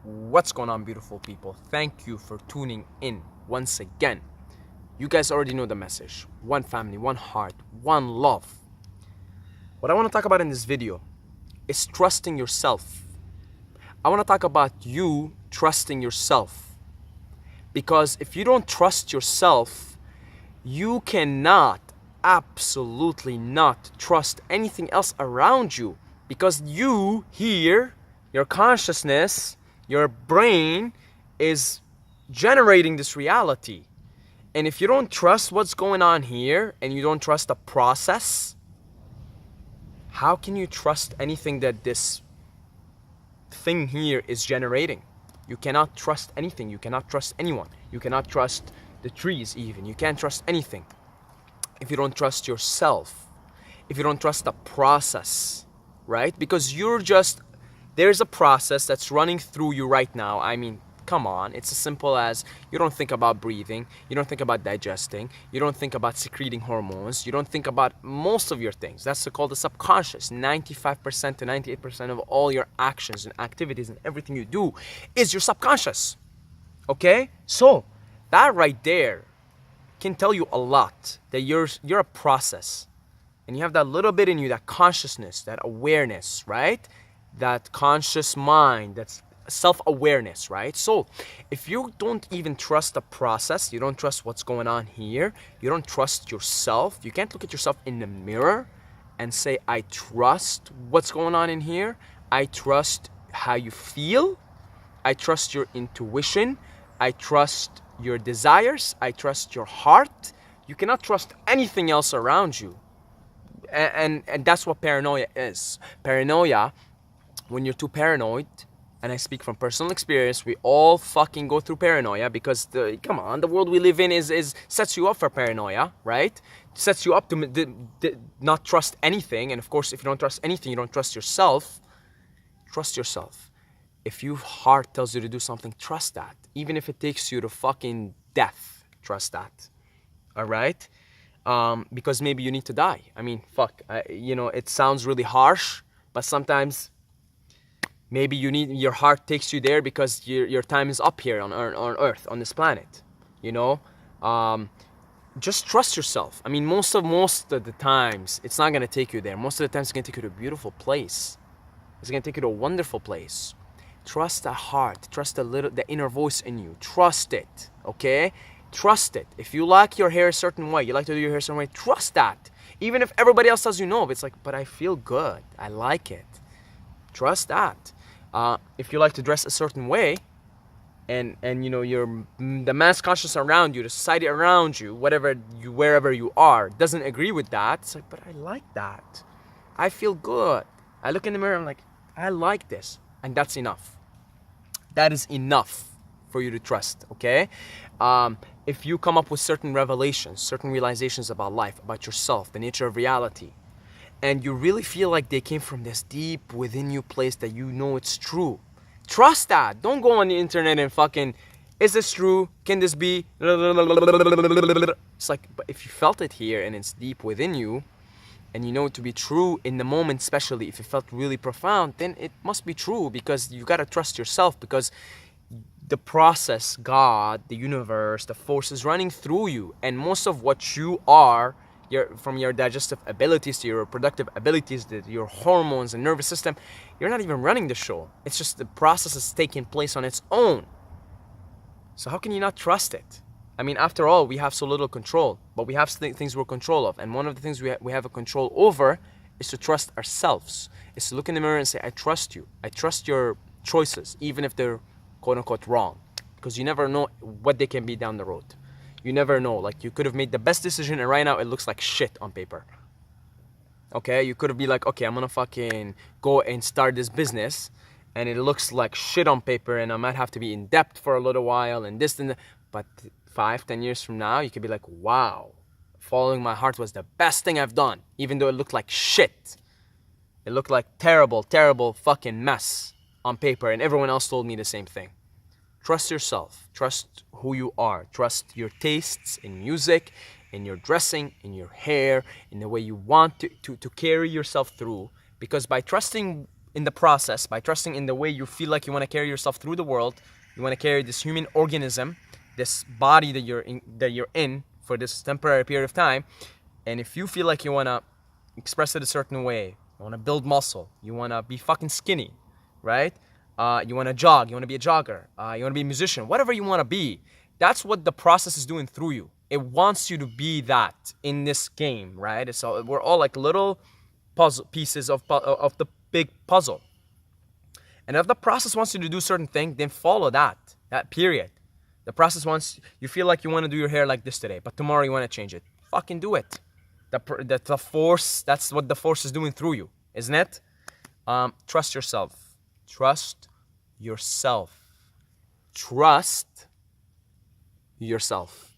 What's going on, beautiful people? Thank you for tuning in once again. You guys already know the message. One family, one heart, one love. What I want to talk about in this video is trusting yourself. I want to talk about you trusting yourself. Because if you don't trust yourself, you cannot, absolutely not trust anything else around you. Because you here, your consciousness, your brain is generating this reality. And if you don't trust what's going on here and you don't trust the process, how can you trust anything that this thing here is generating? You cannot trust anything. You cannot trust anyone. You cannot trust the trees even. You can't trust anything if you don't trust yourself. If you don't trust the process, right? Because there's a process that's running through you right now. I mean, come on. It's as simple as you don't think about breathing. You don't think about digesting. You don't think about secreting hormones. You don't think about most of your things. That's called the subconscious. 95% to 98% of all your actions and activities and everything you do is your subconscious. Okay? So, that right there can tell you a lot. That you're a process. And you have that little bit in you, that consciousness, that awareness, right? That conscious mind, that's self-awareness, right? So if you don't even trust the process, you don't trust what's going on here, you don't trust yourself, you can't look at yourself in the mirror and say, I trust what's going on in here, I trust how you feel, I trust your intuition, I trust your desires, I trust your heart. You cannot trust anything else around you. And that's what paranoia is. Paranoia, when you're too paranoid, and I speak from personal experience, we all fucking go through paranoia because the world we live in is sets you up for paranoia, right? Sets you up to not trust anything. And of course, if you don't trust anything, you don't trust yourself. Trust yourself. If your heart tells you to do something, trust that. Even if it takes you to fucking death, trust that. All right? Because maybe you need to die. I mean, it sounds really harsh, but sometimes maybe your heart takes you there because your time is up here on Earth, on this planet. Just trust yourself. I mean, most of the times, it's not gonna take you there. Most of the times, it's gonna take you to a beautiful place. It's gonna take you to a wonderful place. Trust the heart. Trust the inner voice in you. Trust it. Okay? Trust it. If you like your hair a certain way, you like to do your hair a certain way, trust that. Even if everybody else tells you no, it's like, but I feel good. I like it. Trust that. If you like to dress a certain way, and the mass conscious around you, the society around you, wherever you are, doesn't agree with that, it's like, but I like that. I feel good. I look in the mirror, I'm like, I like this. And that's enough. That is enough for you to trust, okay? If you come up with certain revelations, certain realizations about life, about yourself, the nature of reality, and you really feel like they came from this deep within you place that you know it's true, trust that. Don't go on the internet and fucking, is this true? Can this be? It's like, but if you felt it here and it's deep within you, and you know it to be true in the moment, especially if it felt really profound, then it must be true, because you gotta trust yourself, because the process, God, the universe, the force is running through you, and most of what you are, from your digestive abilities to your reproductive abilities, to your hormones and nervous system, you're not even running the show. It's just the process is taking place on its own. So how can you not trust it? I mean, after all, we have so little control, but we have things we're control of. And one of the things we have a control over is to trust ourselves. Is to look in the mirror and say, I trust you. I trust your choices, even if they're quote unquote wrong. Because you never know what they can be down the road. You never know. Like, you could have made the best decision and right now it looks like shit on paper. Okay? You could have been like, okay, I'm gonna fucking go and start this business, and it looks like shit on paper, and I might have to be in debt for a little while and this and that. But 5-10 years from now, you could be like, wow, following my heart was the best thing I've done, even though it looked like shit. It looked like terrible fucking mess on paper, and everyone else told me the same thing. Trust yourself. Trust who you are. Trust your tastes in music, in your dressing, in your hair, in the way you want to carry yourself through. Because by trusting in the process, by trusting in the way you feel like you want to carry yourself through the world, you want to carry this human organism, this body that you're in for this temporary period of time, and if you feel like you want to express it a certain way, you want to build muscle, you want to be fucking skinny, right? You want to jog, you want to be a jogger, you want to be a musician, whatever you want to be, that's what the process is doing through you. It wants you to be that in this game, right? So we're all like little puzzle pieces of the big puzzle. And if the process wants you to do a certain thing, then follow that period. The process wants, you feel like you want to do your hair like this today, but tomorrow you want to change it. Fucking do it. The force, that's what the force is doing through you, isn't it? Trust yourself. Trust yourself. Trust yourself.